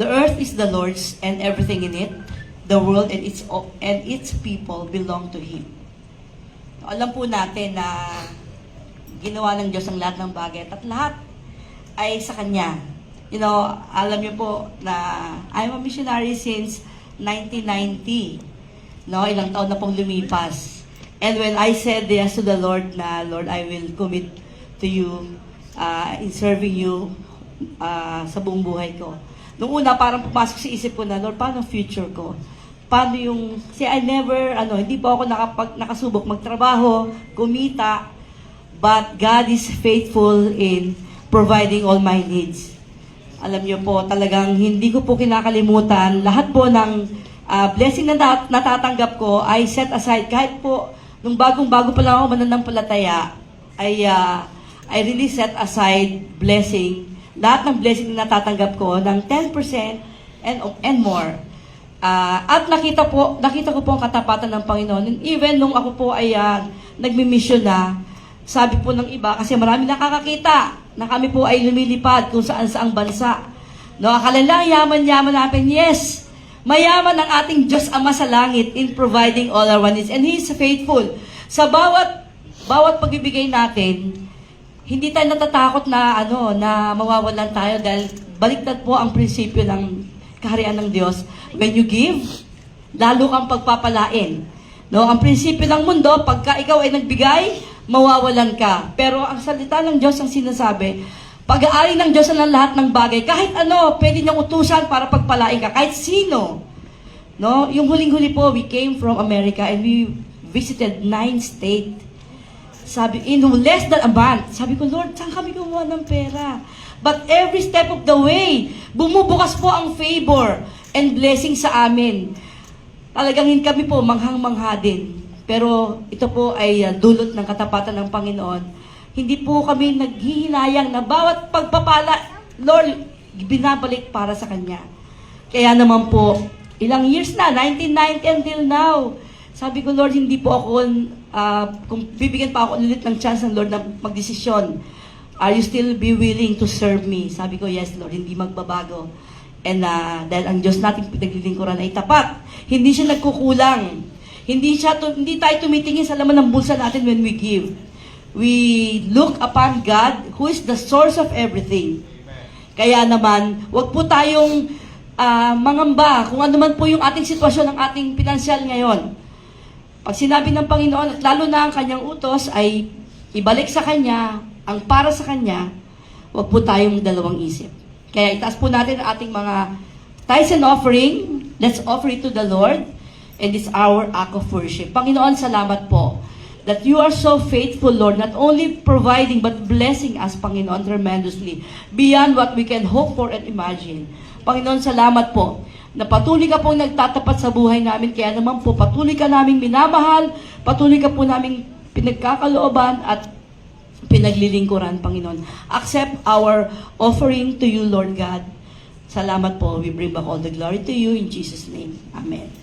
The earth is the Lord's and everything in it, the world and its people belong to Him. Alam po natin na ginawa ng Diyos ang lahat ng bagay at lahat ay sa Kanya. Alam niyo po na I'm a missionary since 1990. Ilang taon na pong lumipas. And when I said yes to the Lord na, Lord, I will commit to you in serving you sa buong buhay ko. Nung una, parang pumasok sa isip ko na, Lord, paano future ko? Paano yung, hindi po ako nakasubok magtrabaho, kumita, but God is faithful in providing all my needs. Alam niyo po, talagang hindi ko po kinakalimutan. Lahat po ng blessing na natatanggap ko ay set aside. Kahit po, nung bagong-bago pa lang ako mananampalataya, I really set aside blessing. Lahat ng blessing na natatanggap ko ng 10% and more. At nakita ko po ang katapatan ng Panginoon. And even nung ako po ay nagmi-mission na, sabi po ng iba, kasi marami nakakakita na kami po ay lumilipad kung saan-saang bansa. Akala lang, yaman-yaman natin. Yes, mayaman ang ating Diyos Ama sa langit in providing all our needs. And He is faithful. Sa bawat pagbibigay natin, hindi tayo natatakot na mawawalan tayo dahil baliktad po ang prinsipyo ng kaharian ng Diyos. When you give, lalo kang pagpapalain. Ang prinsipyo ng mundo, pagka ikaw ay nagbigay, mawawalan ka. Pero ang salita ng Diyos ang sinasabi, pag-aari ng Diyos ang lahat ng bagay, kahit pwede niyang utusan para pagpalain ka, kahit sino. Yung huling-huli po, we came from America and we visited 9 states. Sabi, in less than a month, sabi ko, Lord, saan kami kumuha ng pera? But every step of the way, bumubukas po ang favor and blessing sa amin. Talagang kami po, manghang-mangha din. Pero ito po ay dulot ng katapatan ng Panginoon. Hindi po kami naghihinayang na bawat pagpapala, Lord, binabalik para sa Kanya. Kaya naman po, ilang years na, 1990 until now, sabi ko, Lord, hindi po ako, kung bibigyan pa ako ulit ng chance ng Lord na magdesisyon, are you still be willing to serve me? Sabi ko, yes, Lord, hindi magbabago. And dahil ang Diyos nating pinaglilingkuran ay tapat, hindi siya nagkukulang. Hindi tayo tumitingin sa laman ng bulsa natin when we give. We look upon God, who is the source of everything. Kaya naman, wag po tayong mangamba kung ano man po yung ating sitwasyon, ng ating pinansyal ngayon. Pag sinabi ng Panginoon, at lalo na ang Kanyang utos, ay ibalik sa Kanya, ang para sa Kanya, wag po tayong dalawang isip. Kaya itaas po natin ang ating mga tithes and offering. Let's offer it to the Lord. And it's our act of worship. Panginoon, salamat po that you are so faithful, Lord, not only providing but blessing us, Panginoon, tremendously, beyond what we can hope for and imagine. Panginoon, salamat po na patuloy ka pong nagtatapat sa buhay namin, kaya naman po patuloy ka naming minamahal, patuloy ka po naming pinagkakalooban at pinaglilingkuran, Panginoon. Accept our offering to you, Lord God. Salamat po. We bring back all the glory to you in Jesus' name. Amen.